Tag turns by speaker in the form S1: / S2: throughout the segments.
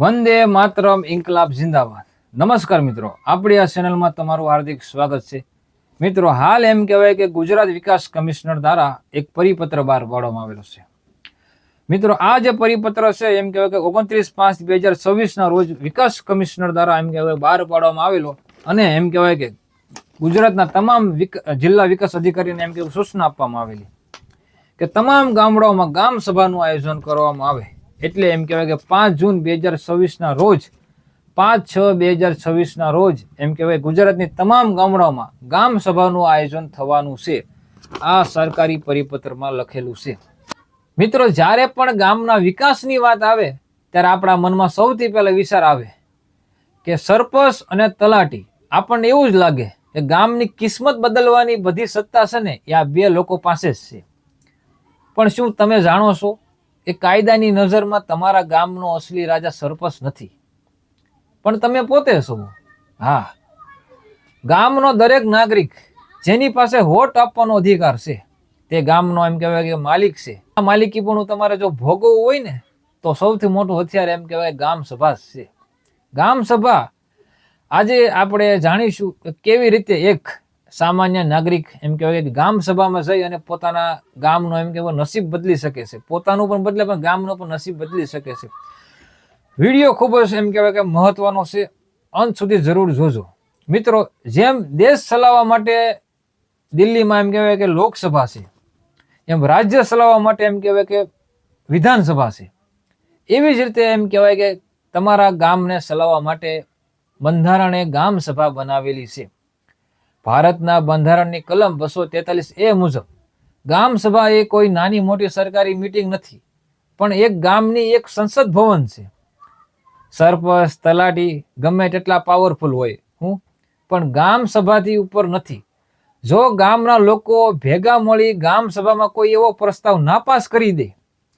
S1: વંદે માતરમ, ઇન્કલાબ જિંદાબાદ। નમસ્કાર મિત્રો, આપણી આ ચેનલમાં તમારું હાર્દિક સ્વાગત છે। મિત્રો, હાલ એમ કહેવાય કે ગુજરાત વિકાસ કમિશનર દ્વારા એક પરિપત્ર બહાર પાડવામાં આવેલો છે। મિત્રો, આ જે પરિપત્ર છે એમ કહેવાય કે 29/5/2026 ના રોજ વિકાસ કમિશનર દ્વારા એમ કહેવાય બહાર પાડવામાં આવેલો અને એમ કહેવાય કે ગુજરાતના તમામ જિલ્લા વિકાસ અધિકારીને એમ કહેવાય સૂચના આપવામાં આવેલી કે તમામ ગામડાઓમાં ગામ સભાનું આયોજન કરવામાં આવે। એટલે એમ કહેવાય કે 5 જૂન 2026 ના રોજ 5/6/2026 ના રોજ એમ કહેવાય ગુજરાતની તમામ ગામડાઓમાં ગામ સભાનું આયોજન થવાનું છે। આ સરકારી પરિપત્રમાં લખેલું છે। મિત્રો, જ્યારે પણ ગામના વિકાસની વાત આવે ત્યારે આપણા મનમાં સૌથી પહેલા વિચાર આવે કે સરપંચ અને તલાટી। આપણને એવું જ લાગે કે ગામની કિસ્મત બદલવાની બધી સત્તા છે ને એ આ બે લોકો પાસે જ છે। પણ શું તમે જાણો છો એ કાયદાની નજરમાં તમારા ગામનો અસલી રાજા સરપંચ નથી, પણ તમે પોતે છો। હા, ગામનો દરેક નાગરિક જેની પાસે વોટ આપવાનો અધિકાર છે તે ગામનો એમ કહેવાય કે માલિક છે। આ માલિકી પણ તમારે જો ભોગવવું હોય ને તો સૌથી મોટું હથિયાર એમ કહેવાય ગામ સભા છે। ગામ સભા આજે આપણે જાણીશું કે કેવી રીતે એક સામાન્ય નાગરિક એમ કહેવાય કે ગામ સભામાં જઈ અને પોતાના ગામનો એમ કહેવાય નસીબ બદલી શકે છે। પોતાનું પણ બદલે પણ ગામનો પણ નસીબ બદલી શકે છે। વિડીયો ખૂબ જ એમ કહેવાય કે મહત્વનો છે, અંત સુધી જરૂર જોજો। મિત્રો, જેમ દેશ ચલાવવા માટે દિલ્હીમાં એમ કહેવાય કે લોકસભા છે, એમ રાજ્ય ચલાવવા માટે એમ કહેવાય કે વિધાનસભા છે। એવી જ રીતે એમ કહેવાય કે તમારા ગામને ચલાવવા માટે બંધારણે ગામ સભા બનાવેલી છે। ભારતના બંધારણની કલમ 243A મુજબ ગામ સભા એ કોઈ નાની મોટી સરકારી મીટિંગ નથી, પણ એક ગામની એક સંસદ ભવન છે। સરપંચ તલાટી ગમે તેટલા પાવરફુલ હોય પણ ગામ સભાથી ઉપર નથી। જો ગામના લોકો ભેગા મળી ગામ સભામાં કોઈ એવો પ્રસ્તાવ નાપાસ કરી દે,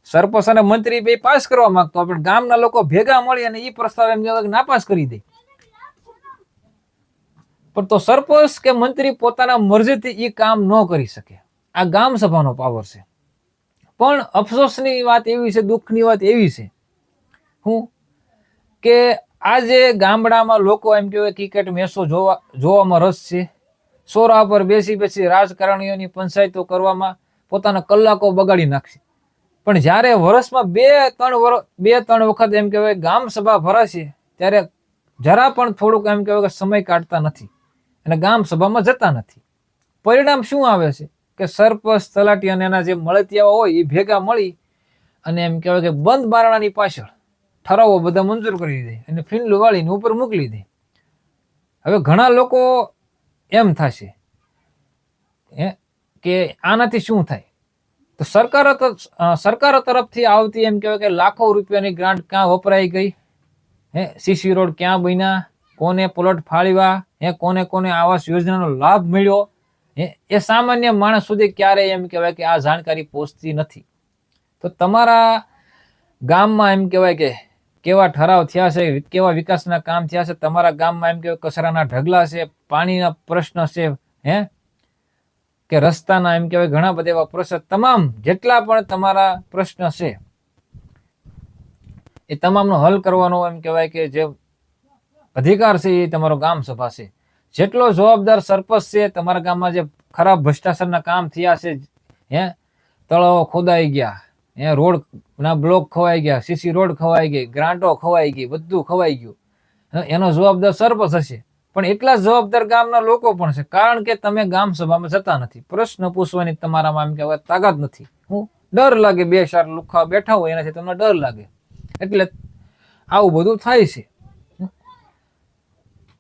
S1: સરપંચ અને મંત્રી બે પાસ કરવા માંગતો હોય પણ ગામના લોકો ભેગા મળી અને એ પ્રસ્તાવ એમ નાપાસ કરી દે, પણ તો સરપંચ કે મંત્રી પોતાના મરજીથી એ કામ ન કરી શકે। આ ગામ સભાનો પાવર છે। પણ અફસોસની વાત એવી છે, દુઃખની વાત એવી છે કે આજે ગામડામાં લોકો એમ કહેવાય ક્રિકેટ મેચો જોવામાં રસ છે। સોરા પર બેસી રાજકારણીઓની પંચાયતો કરવામાં પોતાના કલાકો બગાડી નાખશે, પણ જ્યારે વર્ષમાં બે ત્રણ વખત એમ કહેવાય ગામ સભા ભરાશે ત્યારે જરા પણ થોડુંક એમ કહેવાય કે સમય કાઢતા નથી અને ગામ સભામાં જતા નથી। પરિણામ શું આવે છે કે સરપંચ તલાટી અને એના જે મળતિયાઓ હોય એ ભેગા મળી અને એમ કહેવાય કે બંધ બારણાની પાછળ ઠરાવો બધા મંજૂર કરી દે અને ફીંડલું વાળીને ઉપર મોકલી દે। હવે ઘણા લોકો એમ થશે કે આનાથી શું થાય, તો સરકારો તરફથી આવતી એમ કહેવાય કે લાખો રૂપિયાની ગ્રાન્ટ ક્યાં વપરાઈ ગઈ, સીસી રોડ ક્યાં બન્યા, કોને પ્લોટ ફાળવ્યા, કોને કોને આવાસ યોજનાનો લાભ મળ્યો, એ સામાન્ય માણસ સુધી ક્યારેય એમ કહેવાય કે આ જાણકારી પહોંચતી નથી। તો તમારા ગામમાં એમ કહેવાય કે કેવા ઠરાવ થયા છે, કેવા વિકાસના કામ થયા છે, તમારા ગામમાં એમ કહેવાય કચરાના ઢગલા છે, પાણીના પ્રશ્ન છે, કે રસ્તાના એમ કહેવાય ઘણા બધા એવા પ્રશ્ન, તમામ જેટલા પણ તમારા પ્રશ્ન છે એ તમામનો હલ કરવાનો એમ કહેવાય કે જે અધિકાર છે એ તમારો ગામ સભા છે। જેટલો જવાબદાર સરપંચ છે, તમારા ગામમાં જે ખરાબ ભ્રષ્ટાચારના કામ થયા છે, તળાવો ખોદાઈ ગયા, રોડ ના બ્લોક ખવાઈ ગયા, સીસી રોડ ખવાઈ ગઈ, ગ્રાન્ટો ખવાઈ ગઈ, બધું ખવાઈ ગયું, એનો જવાબદાર સરપંચ હશે, પણ એટલા જવાબદાર ગામના લોકો પણ છે, કારણ કે તમે ગામ સભામાં જતા નથી। પ્રશ્ન પૂછવાની તમારામાં એમ કહેવાય તાકાત નથી, ડર લાગે, બે ચાર લુખા બેઠા હોય એનાથી તમને ડર લાગે, એટલે આવું બધું થાય છે।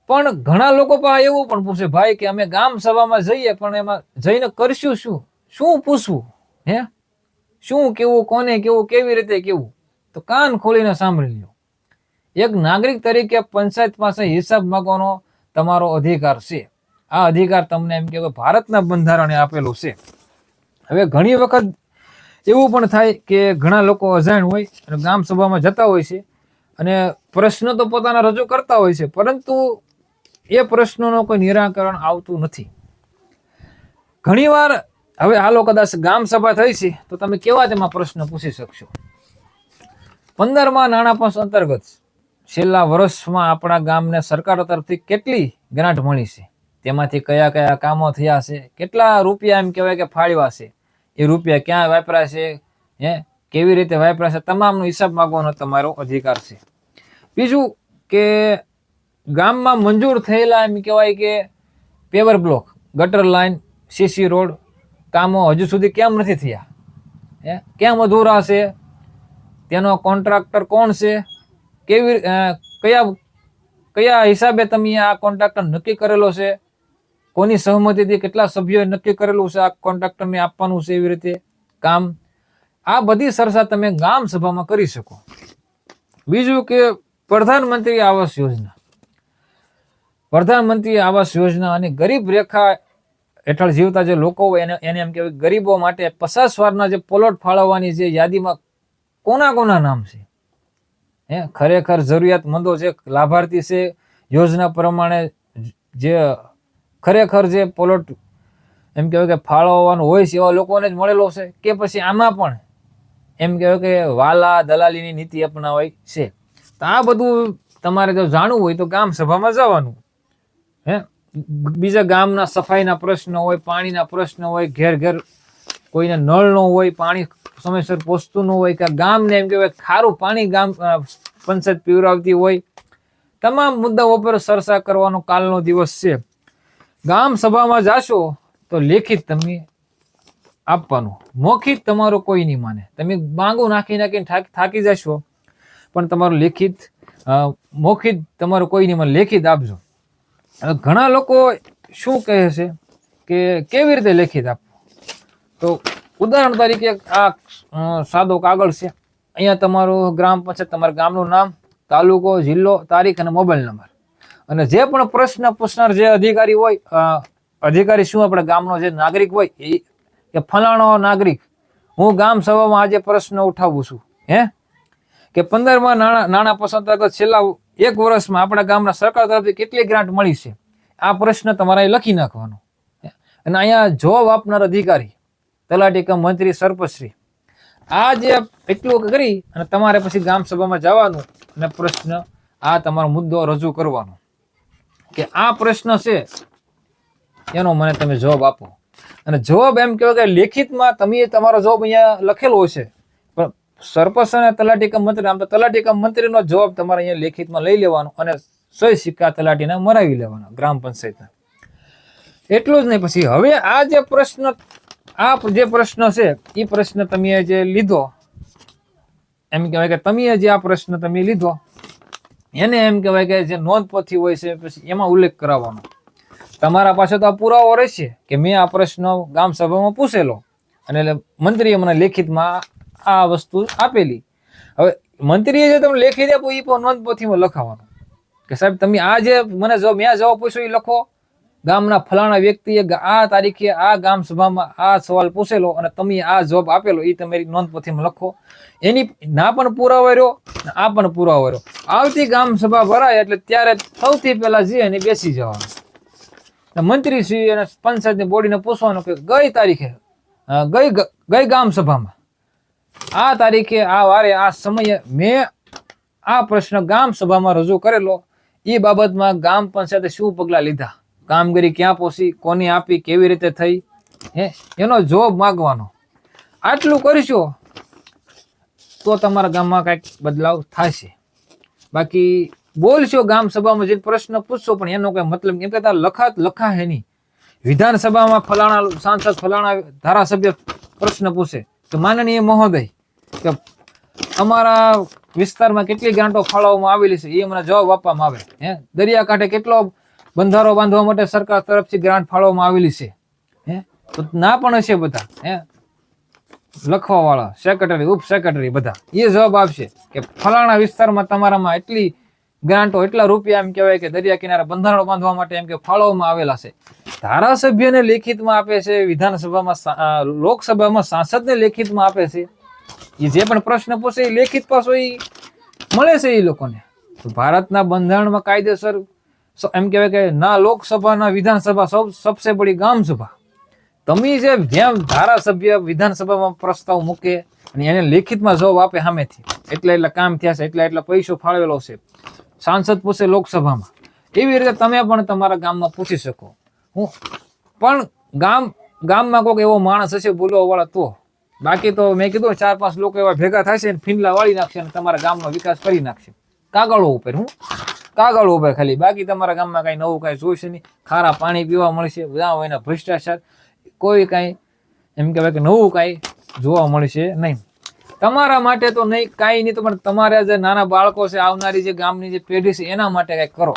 S1: પણ ઘણા લોકો પાસે એવું પણ પૂછે, ભાઈ કે અમે ગામ સભામાં જઈએ પણ એમાં જઈને કરશું શું પૂછવું, શું કેવું, કોને કેવું, કેવી રીતે કેવું, તો કાન ખોલીને સાંભળી લો। એક નાગરિક તરીકે પંચાયત પાસે હિસાબ માંગવાનો તમારો અધિકાર છે। આ અધિકાર તમને એમ કહેવાય ભારતના બંધારણે આપેલું છે। હવે ઘણી વખત એવું પણ થાય કે ઘણા લોકો અજાણ હોય અને ગામ સભામાં જતા હોય છે અને પ્રશ્ન તો પોતાના રજૂ કરતા હોય છે, પરંતુ એ પ્રશ્નોનો કોઈ નિરાકરણ આવતું નથી। ઘણીવાર હવે હાલો કદાચ ગામ સભા થઈ છે તો તમે કેવા તેમાં પ્રશ્ન પૂછી શકશો। 15મા નાણાં પંચ અંતર્ગત છેલ્લા વર્ષમાં આપણા ગામને સરકાર તરફથી કેટલી ગ્રાન્ટ મળી છે, તેમાંથી કયા કયા કામો થયા છે, કેટલા રૂપિયા એમ કહેવાય કે ફાળવ્યા છે, એ રૂપિયા ક્યાં વાપર્યા છે, કેવી રીતે વાપર્યા છે, તમામનો હિસાબ માંગવાનો તમારો અધિકાર છે. બીજું કે ગામમાં મંજૂર થયેલા એમ કહેવાય કે પેવર બ્લોક, ગટર લાઇન, સીસી રોડ કામો હજુ સુધી કેમ નથી થયા, કેમ અધૂરા છે, તેનો કોન્ટ્રાક્ટર કોણ છે, કેવી કયા હિસાબે તમે આ કોન્ટ્રાક્ટર નક્કી કરેલો છે, કોની સહમતિથી કેટલા સભ્યોએ નક્કી કરેલું છે આ કોન્ટ્રાક્ટરને આપવાનું છે એવી રીતે કામ. આ બધી ચર્ચા તમે ગામ સભામાં કરી શકો. બીજું કે પ્રધાનમંત્રી આવાસ યોજના, પ્રધાનમંત્રી આવાસ યોજના અને ગરીબ રેખા હેઠળ જીવતા જે લોકો હોય એને એમ કહેવાય ગરીબો માટે 50 વારના જે પ્લોટ ફાળવવાની જે યાદીમાં કોના નામ છે, ખરેખર જરૂરિયાતમંદો જે લાભાર્થી છે યોજના પ્રમાણે જે ખરેખર જે પ્લોટ એમ કહેવાય કે ફાળવવાનું હોય છે એવા લોકોને જ મળેલો છે, કે પછી આમાં પણ એમ કહેવાય કે વાલા દલાલીની નીતિ અપનાવાય છે. તો આ બધું તમારે જો જાણવું હોય તો ગામ સભામાં જવાનું. બીજા ગામના સફાઈના પ્રશ્ન હોય, પાણીના પ્રશ્ન હોય, ઘેર ઘેર કોઈને નળ ન હોય, પાણી સમયસર પહોંચતું ન હોય, કે ગામને એમ કહેવાય ખારું પાણી ગામ પંચાયત પીવડાવતી હોય, તમામ મુદ્દાઓ પર ચર્ચા કરવાનો કાલનો દિવસ છે. ગામ સભામાં જાશો તો લેખિત તમે આપવાનું, મૌખિક તમારો કોઈ નહીં માને. તમે માંગુ નાખીને થાકી જશો, પણ તમારું લેખિત મૌખિક તમારું કોઈ નહીં માને, લેખિત આપજો. ઘણા લોકો શું કહે છે કે કેવી રીતે લેખિત આપવું, તો ઉદાહરણ તરીકે આ સાદો કાગળ છે, અહીંયા તમારું ગ્રામ પંચાયત, તમારા ગામનું નામ, તાલુકો, જિલ્લો, તારીખ અને મોબાઈલ નંબર, અને જે પણ પ્રશ્ન પૂછનાર જે અધિકારી હોય, અધિકારી શું આપણા ગામનો જે નાગરિક હોય એ કે ફલાણો નાગરિક, હું ગામ સભામાં આજે પ્રશ્ન ઉઠાવું છું, કે 15માં નાણાં પસંદ છેલ્લા 1 વર્ષમાં આપણા ગામના સરકાર તરફથી કેટલી ગ્રાન્ટ મળી છે, આ પ્રશ્ન તમારે લખી નાખવાનો. અને અહીંયા જવાબ આપનાર અધિકારી, તલાટી કમ મંત્રી, સરપંચશ્રી, આ જે એટલું કરી અને તમારે પછી ગામ સભામાં જવાનું અને પ્રશ્ન આ તમારો મુદ્દો રજૂ કરવાનો કે આ પ્રશ્ન છે એનો મને તમે જવાબ આપો. અને જવાબ એમ કહેવાય કે લેખિતમાં તમે તમારો જવાબ અહીંયા લખેલો હશે, પણ સરપંચ અને તલાટી કમ મંત્રી, આમ તો તલાટી કમ મંત્રીનો જવાબ તમારે અહીંયા લેખિતમાં લઈ લેવાનો અને સહી સિક્કા તલાટીને મરાવી લેવાના ગ્રામ પંચાયતના. એટલું જ નહીં, પછી હવે આ જે પ્રશ્ન છે એ પ્રશ્ન તમે જે લીધો, એમ કહેવાય કે તમે જે આ પ્રશ્ન તમે લીધો એને એમ કહેવાય કે જે નોંધપોથી હોય છે પછી એમાં ઉલ્લેખ કરાવવાનો. તમારા પાસે તો આ પુરાવો રહેશે કે મેં આ પ્રશ્ન ગામ સભામાં પૂછેલો અને મંત્રીએ મને લેખિતમાં આ વસ્તુ આપેલી. હવે મંત્રીએ જે તમે લેખિત આપ્યું એ પણ નોંધપોથીમાં લખાવાનું કે સાહેબ તમે આ જે મને મેં જવાબ પૂછ્યો એ લખો, ગામના ફલાણા વ્યક્તિએ આ તારીખે આ ગામ સભામાં આ સવાલ પૂછેલો અને તમે આ જવાબ આપેલો એ તમારી નોંધપોથીમાં લખો. એની ના પણ પુરાવો રહ્યો, આ પણ પુરાવો રહ્યો. આવતી ગામ સભા ભરાય એટલે ત્યારે સૌથી પહેલા જઈ અને બેસી જવાનું. મંત્રી શ્રી અને પંચાયતની બોડીને પૂછવાનું કે ગઈ તારીખે ગઈ ગામ સભામાં આ તારીખે આ વારે આ સમયે મેં આ પ્રશ્ન ગામ સભામાં રજૂ કરેલો, એ બાબતમાં ગામ પંચાયતે શું પગલાં લીધા, કામગીરી ક્યાં પહોંચી, કોની આપી, કેવી રીતે થઈ, એનો જવાબ માગવાનો. આટલું કરશો તો તમારા ગામમાં કંઈક બદલાવ થશે. બાકી બોલશો ગામ સભામાં જે પ્રશ્ન પૂછશો પણ એનો કઈ મતલબ એમ કહેતા લખા હે નહીં. વિધાનસભામાં ફલાણા સાંસદ, ફલાણા ધારાસભ્ય પ્રશ્ન પૂછે તો માનનીય મહોદય કે અમારા વિસ્તારમાં કેટલી ગ્રાન્ટો ફાળવવામાં આવેલી છે એ મને જવાબ આપવામાં આવે. દરિયાકાંઠે કેટલો બંધારો બાંધવા માટે સરકાર તરફથી ગ્રાન્ટ ફાળવવામાં આવેલી છે, તો ના પણ હશે બધા લખવા વાળા, સેક્રેટરી, ઉપ સેક્રેટરી બધા એ જવાબ આપશે કે ફલાણા વિસ્તારમાં તમારામાં એટલી ગ્રાન્ટો, એટલા રૂપિયા એમ કહેવાય કે દરિયા કિનારે બંધારણો બાંધવા માટે એમ કે ફાળવવામાં આવેલા છે. ધારાસભ્યને લેખિતમાં આપે છે, વિધાનસભામાં લોકસભામાં સાંસદને લેખિતમાં આપે છે. એ જે પણ પ્રશ્ન પૂછે એ લેખિત પાછો એ મળે છે એ લોકોને. ભારતના બંધારણમાં કાયદેસર એમ કહેવાય કે ના લોકસભા ના વિધાનસભા સબસે બડી ગામ સભા. તમે જેમ ધારાસભ્ય વિધાનસભામાં પ્રસ્તાવ મૂકે અને એને લેખિતમાં જવાબ આપે સામેથી એટલા કામ થયા છે, એટલા પૈસો ફાળવેલો છે, સાંસદ પૂછે લોકસભામાં, એવી રીતે તમે પણ તમારા ગામમાં પૂછી શકો. હું પણ ગામમાં કોઈક એવો માણસ હશે બોલવા વાળા તો, બાકી તો મેં કીધું 4-5 લોકો એવા ભેગા થશે ને ફીંડલા વાળી નાખશે અને તમારા ગામનો વિકાસ કરી નાખશે કાગળો ઉપર. કાગળો ઉપર ખાલી, બાકી તમારા ગામમાં કઈ નવું કઈ જોઈશે નહીં. ખારા પાણી પીવા મળશે, જ્યાં હોય એના ભ્રષ્ટાચાર, કોઈ કઈ એમ કહેવાય કે નવું કઈ જોવા મળશે નહીં. તમારા માટે તો નહીં, કાંઈ નહીં, તો પણ તમારા જે નાના બાળકો છે, આવનારી જે ગામની જે પેઢી છે એના માટે કઈ કરો.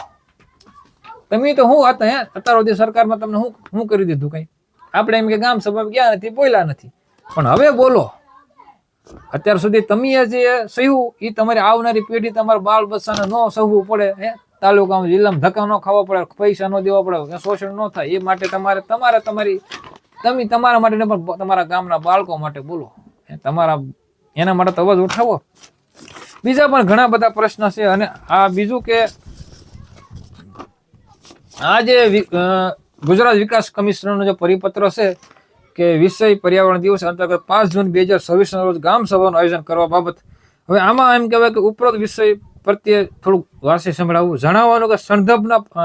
S1: તમે તો શું હતા અત્યાર સુધી સરકારમાં તમને શું કરી દીધું? કઈ આપણે એમ કે ગામ સભા ગયા નથી, બોલ્યા નથી, પણ હવે બોલો. અત્યાર સુધી તમે જે સહ્યું એ તમારી આવનારી પેઢી, તમારા બાળ બચ્ચાને ન સહવું પડે, તાલુકામાં જિલ્લામાં ધક્કા ન ખાવા પડે, પૈસા ન દેવા પડે, શોષણ ન થાય, એ માટે તમે તમારા માટે પણ તમારા ગામના બાળકો માટે બોલો. એના માટે તો અવાજ ઉઠાવો. બીજા પણ ઘણા બધા પ્રશ્ન છે. અને આ બીજું કે આ જે ગુજરાત વિકાસ કમિશનરનો જે પરિપત્ર છે કે વિષય પર્યાવરણ દિવસ અંતર્ગત 5 જૂન 2026 રોજ ગામ સભાનું આયોજન કરવા બાબત. હવે આમાં એમ કહેવાય કે ઉપરોક્ત વિષય પ્રત્યે થોડુંક વાંચી સંભળાવવું. જણાવવાનું કે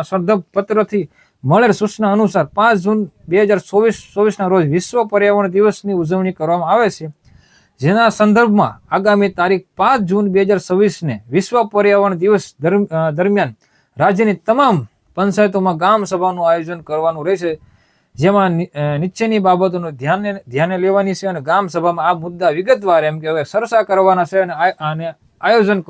S1: સંદર્ભ પત્રથી મળેલ સૂચના અનુસાર 5 જૂન 2024 રોજ વિશ્વ પર્યાવરણ દિવસની ઉજવણી કરવામાં આવે છે, જેના સંદર્ભમાં આગામી તારીખ 5 જૂન 2026 વિશ્વ પર્યાવરણ દિવસ દરમિયાન રાજ્યની તમામ પંચાયતોમાં ગામ સભાનું આયોજન કરવાનું રહેશે, જેમાં નીચેની બાબતોનું ધ્યાને લેવાની છે. અને ગામ સભામાં આ મુદ્દા વિગતવાર એમ કે ચર્ચા કરવાના છે અને આયોજન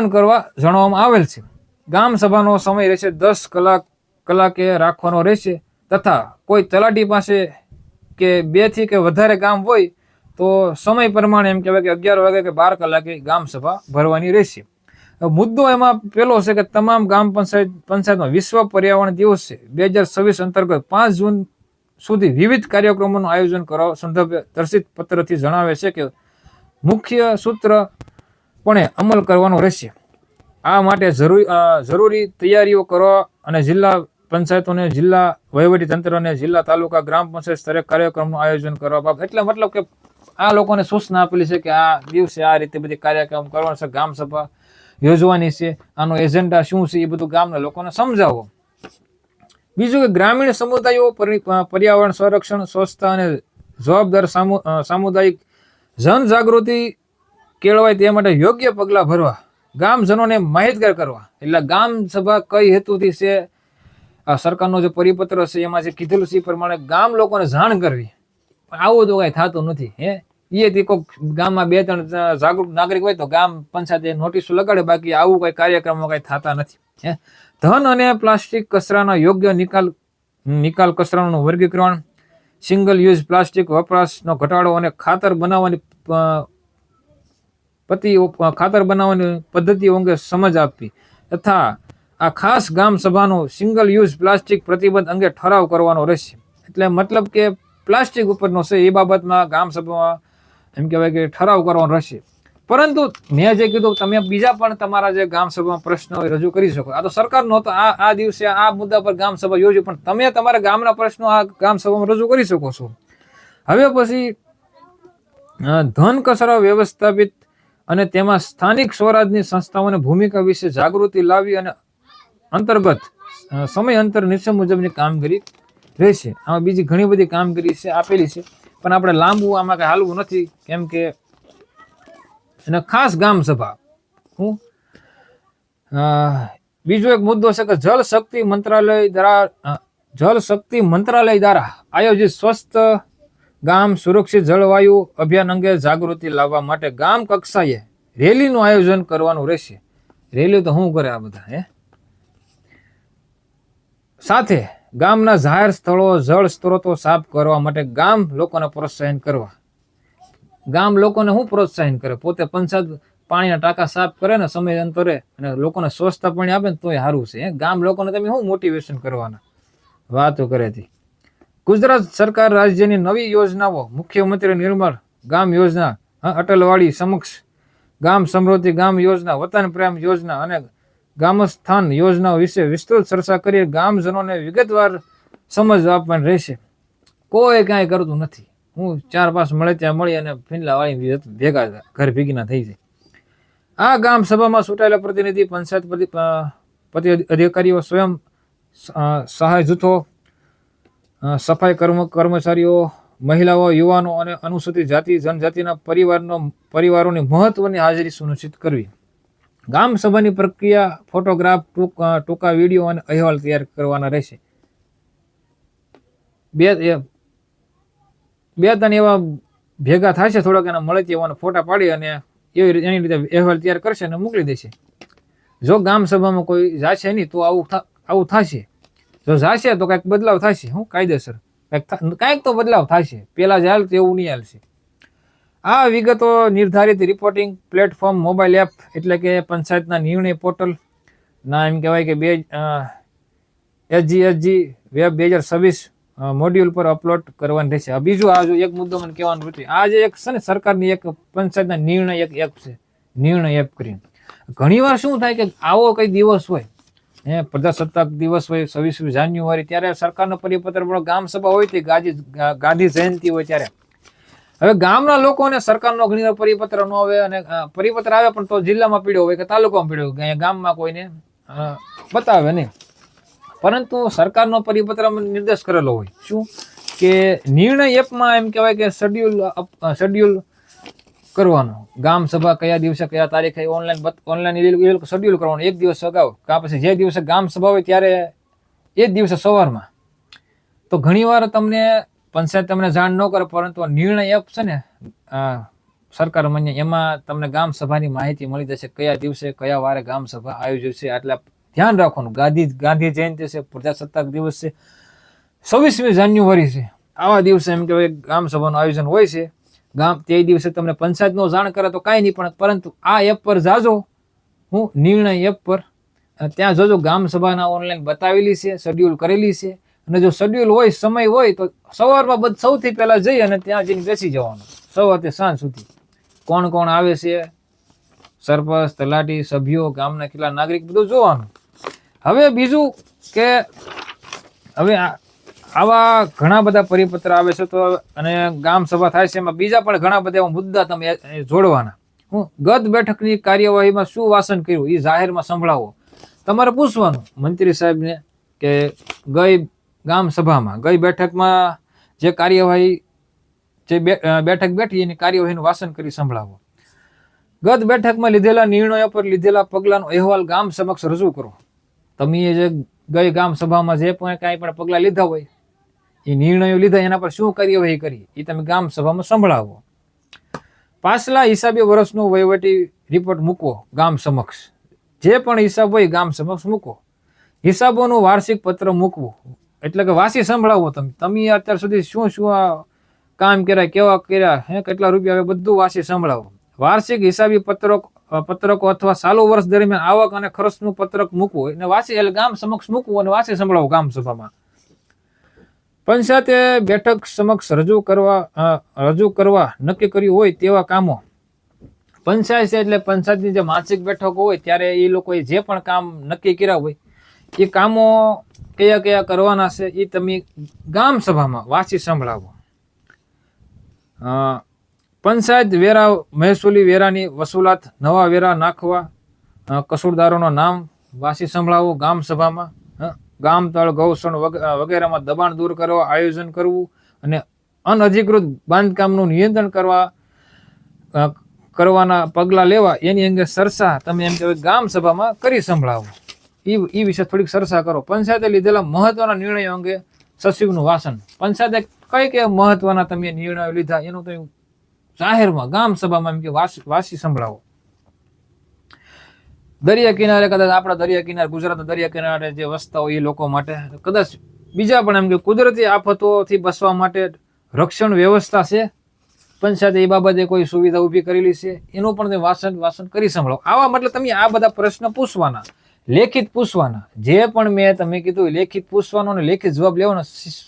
S1: કરવા જણાવવામાં આવેલ છે. ગામ સભાનો સમય રહેશે 10 કલાકે રાખવાનો રહેશે, તથા કોઈ તલાટી પાસે કે 2 થી કે વધારે ગામ હોય તો સમય પ્રમાણે એમ કહેવાય કે 11 વાગે કે 12 કલાકે ગામ સભા ભરવાની રહેશે. મુદ્દો એમાં પેલો છે કે તમામ ગામ પંચાયતમાં વિશ્વ પર્યાવરણ દિવસ છે 2026 અંતર્ગત 5 જૂન સુધી વિવિધ કાર્યક્રમોનું આયોજન કરવા સંદર્ભે દર્શિત પત્રથી જણાવે છે કે મુખ્ય સૂત્રપણે અમલ કરવાનો રહેશે. આ માટે જરૂરી તૈયારીઓ કરવા અને જિલ્લા પંચાયતોને, જિલ્લા વહીવટી તંત્રને, જિલ્લા તાલુકા ગ્રામ પંચાયત સ્તરે કાર્યક્રમનું આયોજન કરવા બાબત. એટલે મતલબ કે આ લોકોને સૂચના આપેલી છે કે આ દિવસે આ રીતે બધી કાર્યક્રમ કરવાનો છે, ગામ સભા યોજવાની છે, આનો એજન્ડા શું છે એ બધું ગામના લોકોને સમજાવો. બીજું કે ગ્રામીણ સમુદાયો પર્યાવરણ સંરક્ષણ, સ્વચ્છતા અને જવાબદાર સામુદાયિક જનજાગૃતિ કેળવાય તે માટે યોગ્ય પગલાં ભરવા, ગામજનોને માહિતગાર કરવા. એટલે ગામ સભા કઈ હેતુથી છે, આ સરકારનો જે પરિપત્ર છે એમાં જે કીધેલું છે એ પ્રમાણે ગામ લોકોને જાણ કરવી. આવું તો કઈ થતું નથી. એથી કોઈક ગામમાં 2-3 જાગૃત નાગરિક હોય તો ગામ પંચાયતે નોટિસો લગાડે, બાકી આવું કઈ કાર્યક્રમો કઈ થતા નથી. ધન અને પ્લાસ્ટિક કચરાના યોગ્ય નિકાલ, કચરાનું વર્ગીકરણ, સિંગલ યુઝ પ્લાસ્ટિક વપરાશનો ઘટાડો અને ખાતર બનાવવાની પદ્ધતિઓ અંગે સમજ આપવી, તથા આ ખાસ ગામ સભાનો સિંગલ યુઝ પ્લાસ્ટિક પ્રતિબંધ અંગે ઠરાવ કરવાનો રહેશે. એટલે મતલબ કે પ્લાસ્ટિક ઉપરનો છે એ બાબતમાં ગામ સભામાં એમ કહેવાય કે ઠરાવ કરવાનો રહેશે. પરંતુ મેં જે કીધું, તમે બીજા પણ તમારા જે ગામ સભામાં પ્રશ્નો રજૂ કરી શકો. આ તો સરકારનો હતો, આ દિવસે આ મુદ્દા પર ગામ સભા યોજી, પણ તમે તમારા ગામના પ્રશ્નો આ ગામ સભામાં રજૂ કરી શકો છો. હવે પછી ધન કચરા વ્યવસ્થાપિત અને તેમાં સ્થાનિક સ્વરાજની સંસ્થાઓની ભૂમિકા વિશે જાગૃતિ લાવી અને અંતર્ગત સમય અંતર નીચે મુજબની કામગીરી રહેશે. આમાં બીજી ઘણી બધી કામગીરી છે આપેલી છે, પણ આપણે લાંબુ આમાં કઈ હાલવું નથી, કેમ કે અને ખાસ ગામ સભા. બીજો એક મુદ્દો છે કે જળ શક્તિ મંત્રાલય દ્વારા આયોજિત સ્વસ્થ ગામ સુરક્ષિત જળવાયુ અભિયાન અંગે જાગૃતિ લાવવા માટે ગામ કક્ષાએ રેલીનું આયોજન કરવાનું રહેશે. રેલી તો શું કરે આ બધા? સાથે ગામના જાહેર સ્થળો, જળ સ્ત્રોતો સાફ કરવા માટે ગામ લોકોને પ્રોત્સાહન કરવા. ગામ લોકોને શું પ્રોત્સાહન કરે? પોતે પંચાયત પાણીના ટાંકા સાફ કરે ને સમય અંતરે, અને લોકોને સ્વચ્છતા પાણી આપે ને તોય સારું છે. ગામ લોકોને તમે શું મોટિવેશન કરવાના વાતો કરે હતી? ગુજરાત સરકાર રાજ્યની નવી યોજનાઓ, મુખ્યમંત્રી નિર્મળ ગામ યોજના, અટલવાડી સમક્ષ ગામ સમૃદ્ધિ ગામ યોજના, વતન પ્રેમ યોજના અને ગામસ્થાન યોજનાઓ વિશે વિસ્તૃત ચર્ચા કરી ગામજનોને વિગતવાર સમજ આપવાની રહેશે. કોઈ કાંઈ કરતું નથી. હું 4-5 મળે ત્યાં મળી અને ફીંડલા વાળી ભેગા ઘર ભેગીના થઈ જાય. આ ગામ સભામાં ચૂંટાયેલા પ્રતિનિધિ, પંચાયત અધિકારીઓ, સ્વયં સહાય જૂથો, સફાઈ કર્મચારીઓ, મહિલાઓ, યુવાનો અને અનુસૂચિત જાતિ જનજાતિના પરિવારોની મહત્વની હાજરી સુનિશ્ચિત કરવી. ગામ સભાની પ્રક્રિયા ફોટોગ્રાફ, ટૂંકા વિડીયો અને અહેવાલ તૈયાર કરવાના રહેશે. બે ત્રણ એવા ભેગા થશે, થોડાક એના મળે એવાના ફોટા પાડી અને એની રીતે અહેવાલ તૈયાર કરશે અને મોકલી દેશે. જો ગામ સભામાં કોઈ જાશે નહીં તો આવું થશે. જો જાશે તો કંઈક બદલાવ થશે. હું કાયદેસર કાંઈક તો બદલાવ થશે. પેલા જ હાલ એવું નહીં હાલશે. આ વિગતો નિર્ધારિત રિપોર્ટિંગ પ્લેટફોર્મ, મોબાઈલ એપ એટલે કે પંચાયતના નિર્ણય પોર્ટલ ના એમ કહેવાય કે SGSG વેબ 2026 મોડ્યુલ પર અપલોડ કરવાની રહેશે. બીજું આ જો એક મુદ્દો મને કહેવાનું હતું, આ જે એક છે ને સરકારની એક પંચાયતના નિર્ણય એક એપ છે, નિર્ણય એપ કરીને. ઘણીવાર શું થાય કે આવો કઈ દિવસ હોય, પ્રજાસત્તાક દિવસ હોય, 26મી જાન્યુઆરી, ત્યારે સરકારનો પરિપત્ર પણ ગામ સભા હોય તે ગાંધી જયંતિ હોય ત્યારે. હવે ગામના લોકોને સરકારનો ઘણી પરિપત્ર ન આવે અને પરિપત્ર આવે પણ તો જિલ્લામાં પીડ્યો હોય કે તાલુકામાં પીડ્યો હોય, ગામમાં કોઈને બતાવે નહીં. પરંતુ સરકારનો પરિપત્ર નિર્દેશ કરેલો હોય શું કે નિર્ણય એપમાં એમ કહેવાય કે શેડ્યુલ કરવાનો. ગામ સભા કયા દિવસે કયા તારીખે ઓનલાઈન શેડ્યુલ કરવાનું. એક દિવસ અગાઉ કાં પછી જે દિવસે ગામ સભા હોય ત્યારે એ જ દિવસે સવારમાં. તો ઘણીવાર તમને પંચાયત તમને જાણ ન કરે, પરંતુ નિર્ણય એપ છે ને સરકાર માન્ય, એમાં તમને ગામ સભાની માહિતી મળી જશે. કયા દિવસે કયા વારે ગામ સભા આયોજિત છે. એટલે ધ્યાન રાખવાનું. ગાંધી જયંતિ છે, પ્રજાસત્તાક દિવસ છે, 26મી જાન્યુઆરી છે, આવા દિવસે એમ કહેવાય ગામ સભાનું આયોજન હોય છે. તે દિવસે તમને પંચાયત નો જાણ કરે તો કાંઈ નહીં, પણ પરંતુ આ એપ પર જાજો, હું નિર્ણય એપ પર ત્યાં જોજો ગામ સભાના ઓનલાઈન બતાવેલી છે, શેડ્યુલ કરેલી છે. અને જો શેડ્યુલ હોય, સમય હોય તો સવારમાં સૌથી પહેલા જઈ અને ત્યાં જઈને બેસી જવાનું. સવારથી સાંજ સુધી કોણ કોણ આવે છે, સરપંચ, તલાટી, સભ્યો, ગામના કેટલા નાગરિક, બધું જોવાનું. હવે બીજું કે હવે આવા ઘણા બધા પરિપત્ર આવે છે તો અને ગામ સભા થાય છે, એમાં બીજા પણ ઘણા બધા મુદ્દા તમે જોડવાના. હું ગત બેઠકની કાર્યવાહીમાં શું વાસન કર્યું એ જાહેરમાં સંભળાવો. તમારે પૂછવાનું મંત્રી સાહેબને કે ગઈ ગામ સભામાં, ગઈ બેઠકમાં જે કાર્યવાહી, જે બેઠક બેઠી એની કાર્યવાહીનું વાસન કરી સંભળાવો. ગત બેઠકમાં લીધેલા નિર્ણયો પર લીધેલા પગલાંનો અહેવાલ ગામ સમક્ષ રજૂ કરો. તમે જે ગઈ ગામ સભામાં જે પણ કાંઈ પણ પગલાં લીધા હોય, એ નિર્ણયો લીધા, એના પર શું કાર્યવાહી કરી એ તમે ગામ સભામાં સંભળાવો. પાછલા હિસાબે વર્ષનો વહીવટી રિપોર્ટ મૂકો ગામ સમક્ષ. જે પણ હિસાબ હોય ગામ સમક્ષ મૂકો. હિસાબોનું વાર્ષિક પત્ર મૂકવું, એટલે કે વાંચી સંભળાવો. તમે અત્યાર સુધી શું શું કામ કર્યા, કેવા કર્યા, કેટલા રૂપિયા આવે, બધું વાંચી સંભળાવો. વાર્ષિક હિસાબી પત્રકો અથવા ચાલુ વર્ષ દરમિયાન આવક અને ખર્ચનું પત્રક મૂકવું અને વાંચી, એટલે ગામ સમક્ષ મૂકવું અને વાંચી સંભળાવો ગામ સભામાં. પંચાયતે બેઠક સમક્ષ રજૂ કરવા નક્કી કર્યું હોય તેવા કામો. પંચાયત છે એટલે પંચાયતની જે માસિક બેઠકો હોય ત્યારે એ લોકોએ જે પણ કામ નક્કી કર્યા હોય એ કામો કયા કયા કરવાના છે એ તમે ગામ સભામાં વાંચી સંભળાવો. પંચાયત વેરા, મહેસૂલી વેરાની વસૂલાત, નવા વેરા નાખવા, કસૂરદારોનું નામ વાંચી સંભળાવો ગામ સભામાં. ગામ તળ, ગૌસણ વગેરેમાં દબાણ દૂર કરવા આયોજન કરવું અને અનઅધિકૃત બાંધકામનું નિયંત્રણ કરવાના પગલાં લેવા એની અંગે ચર્ચા તમે એમ કહેવાય ગામ સભામાં કરી સંભળાવો. એ વિશે થોડીક ચર્ચા કરો. પંચાયતે લીધેલા મહત્વના નિર્ણયો અંગે સચિવનું વાસન. પંચાયતે કઈ કયા મહત્વના તમે નિર્ણયો લીધા એનું તમે જાહેરમાં ગામ સભામાં એમ કે વાંચી સંભળાવો. દરિયા કિનારે, કદાચ આપણા દરિયા કિનારે, ગુજરાતના દરિયા કિનારે જે વસતા હોય એ લોકો માટે, કદાચ બીજા પણ એમ કે કુદરતી આફતોથી બચવા માટે રક્ષણ વ્યવસ્થા છે, પંચાયતે એ બાબતે કોઈ સુવિધા ઊભી કરેલી છે, એનું પણ વાસન કરી સંભળાવો. આવા મતલબ તમે આ બધા પ્રશ્ન પૂછવાના, લેખિત પૂછવાના. જે પણ મેં તમે કીધું લેખિત પૂછવાનો અને લેખિત જવાબ લેવાનો.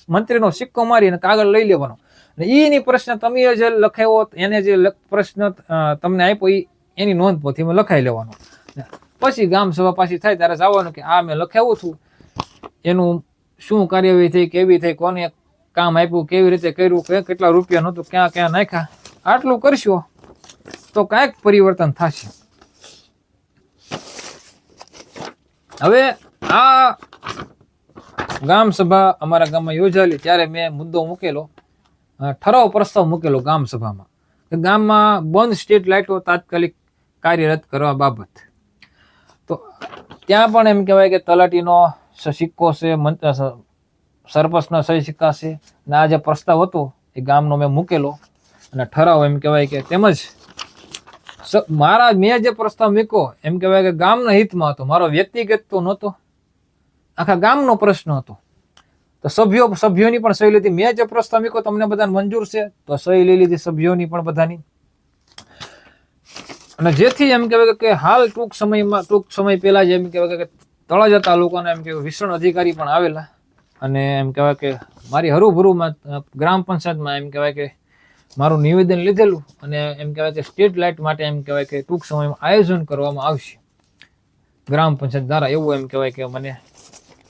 S1: મંત્રીનો સિક્કો મારી અને કાગળ લઈ લેવાનો. એની પ્રશ્ન તમે જે લખાયો, એને જે પ્રશ્ન તમને આપ્યો એની નોંધ પોથીમાં લખાઈ લેવાનો. પછી ગામ સભા પાછી થાય ત્યારે જવાનું કે આ મેં લખાવું છું, એનું શું કાર્યવાહી થઈ, કેવી થઈ, કોને કામ આપ્યું, કેવી રીતે કર્યું, કેટલા રૂપિયા નહોતું, ક્યાં ક્યાં નાખ્યા, આટલું કરશો તો કાંઈક પરિવર્તન થશે. હવે આ ગામ સભા અમારા ગામમાં યોજાયેલી ત્યારે મેં મુદ્દો મૂકેલો, ઠરાવ પ્રસ્તાવ મૂકેલો ગામ સભામાં કે ગામમાં બંધ સ્ટ્રીટ લાઇટો તાત્કાલિક કાર્યરત કરવા બાબત. તો ત્યાં પણ એમ કહેવાય કે તલાટીનો સિક્કો છે, સરપંચનો સહી સિક્કા છે, અને આ જે પ્રસ્તાવ હતો એ ગામનો મેં મૂકેલો અને ઠરાવ એમ કહેવાય કે તેમજ મેં જે પ્રસ્તાવ મૂક્યો એમ કહેવાય કે ગામના હિતમાં હતો, મારો વ્યક્તિગત તો નહોતો, આખા ગામનો પ્રશ્ન હતો. તો સભ્યોની પણ સહી લીધી. મેં જે પ્રસ્તાવ મૂક્યો તમને બધાને મંજૂર છે તો સહી લઈ લીધી સભ્યોની પણ બધાની. અને જેથી એમ કહેવાય કે હાલ ટૂંક સમય પહેલા જ એમ કહેવાય કે તળાજા તાલુકાના એમ કહેવાય વિસ્તરણ અધિકારી પણ આવેલા અને એમ કહેવાય કે મારી હરુભરુમાં ગ્રામ પંચાયતમાં એમ કહેવાય કે મારું નિવેદન લીધેલું અને એમ કહેવાય કે સ્ટ્રીટ લાઇટ માટે એમ કહેવાય કે ટૂંક સમયમાં આયોજન કરવામાં આવશે ગ્રામ પંચાયત દ્વારા, એવું એમ કહેવાય કે મને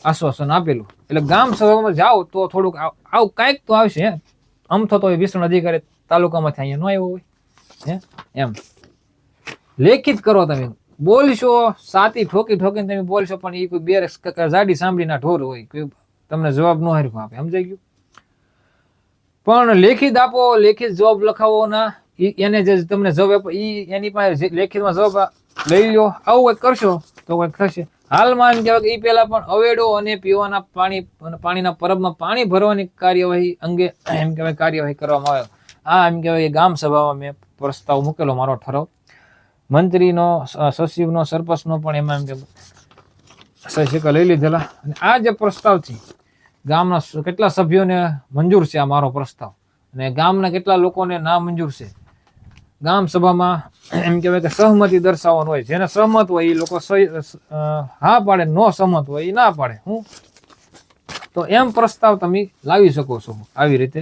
S1: આશ્વાસન આપેલું. એટલે ગામ સભામાં જાઓ તો થોડુંક આવું કાંઈક તો આવશે. આમ થતો હોય વિસ્તરણ અધિકારી તાલુકામાંથી અહીંયા ન આવ્યો હોય એમ લેખિત કરો. તમે બોલશો સાતી ઠોકીને તમે બોલશો પણ એ કોઈ બે જાડી સાંભળીના ઢોર હોય, કોઈ તમને જવાબ ન હરખું આપે, સમજાઈ ગયું. પણ લેખિત આપો, લેખિત જવાબ લખાવો ના, એને જે તમને જવાબ આપો એની પાસે લેખિતમાં જવાબ લઈ લો. આવું કંઈક કરશો તો કંઈક થશે. હાલમાં એમ કહેવાય કે એ પહેલા પણ અવેડો અને પીવાના પાણીના પરબમાં પાણી ભરવાની કાર્યવાહી અંગે એમ કહેવાય કાર્યવાહી કરવામાં આવે. આ એમ કહેવાય ગામ સભામાં મેં પ્રસ્તાવ મૂકેલો મારો ઠરાવ. મંત્રીનો, સચિવનો, સરપંચનો પણ એમાં એમ કે સહી સિક્કા લઈ લીધેલા. અને આ જે પ્રસ્તાવ છે ગામના કેટલા સભ્યોને મંજૂર છે આ મારો પ્રસ્તાવ, અને ગામના કેટલા લોકોને ના મંજૂર છે. ગામ સભામાં એમ કહેવાય કે સહમતિ દર્શાવવાનું હોય. જેને સહમત હોય એ લોકો હા પાડે, નો સહમત હોય એ ના પાડે. તો એમ પ્રસ્તાવ તમે લાવી શકો છો આવી રીતે,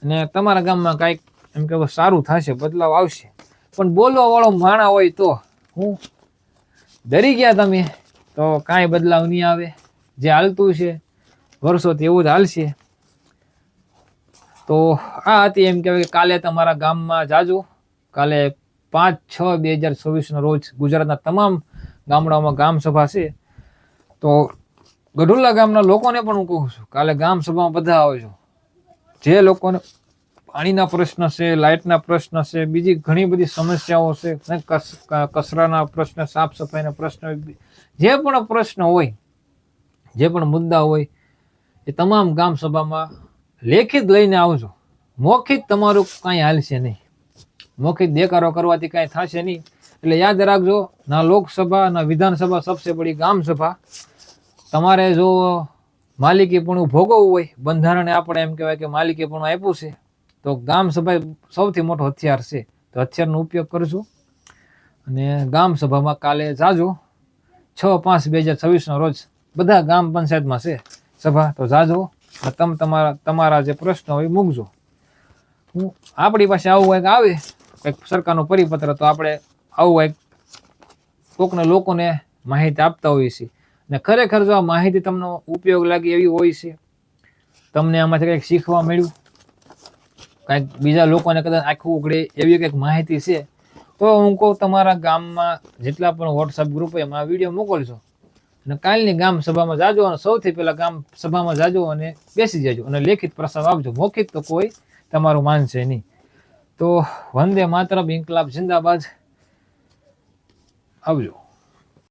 S1: અને તમારા ગામમાં કાંઈક એમ કહેવાય સારું થશે, બદલાવ આવશે. પણ બોલવા વાળો માણા હોય તો ડરી ગયા તમે તો કાંઈ બદલાવ નહીં આવે. જે હાલતું છે વર્ષોથી એવું જ હાલશે. તો આ હતી એમ કહેવાય કે કાલે તમારા ગામમાં જાજો. કાલે 5/6/2024 રોજ ગુજરાતના તમામ ગામડાઓમાં ગામ સભા છે. તો ગઢુલા ગામના લોકોને પણ હું કહું છું કાલે ગામ સભામાં બધા આવજો. જે લોકોને પાણીના પ્રશ્ન છે, લાઇટના પ્રશ્ન છે, બીજી ઘણી બધી સમસ્યાઓ છે, કચરાના પ્રશ્ન, સાફ સફાઈના પ્રશ્ન, જે પણ પ્રશ્ન હોય, જે પણ મુદ્દા હોય એ તમામ ગામ સભામાં લેખિત લઈને આવજો. મૌખિક તમારું કાંઈ હાલશે નહીં. મૌખિક દેકારો કરવાથી કાંઈ થશે નહીં. એટલે યાદ રાખજો, ના લોકસભા ના વિધાનસભા, સબસે બડી ગામ સભા. તમારે જો માલિકીપણું ભોગવવું હોય, બંધારણે આપણે એમ કહેવાય કે માલિકીપણું આપ્યું છે, તો ગામ સભા સૌથી મોટો હથિયાર છે. તો હથિયારનો ઉપયોગ કરજો અને ગામ સભામાં કાલે જાજો. 6/5/2026 રોજ બધા ગામ પંચાયતમાં છે સભા, તો જાજો. તમે તમારા જે પ્રશ્ન હોય મૂકજો. આપણી પાસે આવું કંઈક આવે, કંઈક સરકારનો પરિપત્ર, તો આપણે આવું કંઈક કોકને લોકોને માહિતી આપતા હોઈએ છીએ. ને ખરેખર જો આ માહિતી તમને ઉપયોગ લાગે એવી હોય છે, તમને આમાંથી કંઈક શીખવા મળ્યું, કાંઈક બીજા લોકોને કદાચ આખું ઉઘડે એવી કંઈક માહિતી છે, તો હું કહું તમારા ગામમાં જેટલા પણ વોટ્સઅપ ગ્રુપ હોય એમાં વિડીયો મોકલજો. અને કાલની ગામ સભામાં જાજો, અને સૌથી પહેલા ગામ સભામાં જાજો અને બેસી જાજો અને લેખિત પ્રસ્તાવ આપજો. મૌખિક તો કોઈ તમારું માનશે નહીં. તો વંદે માતરમ, ઇન્કલાબ જિંદાબાદ. આવજો.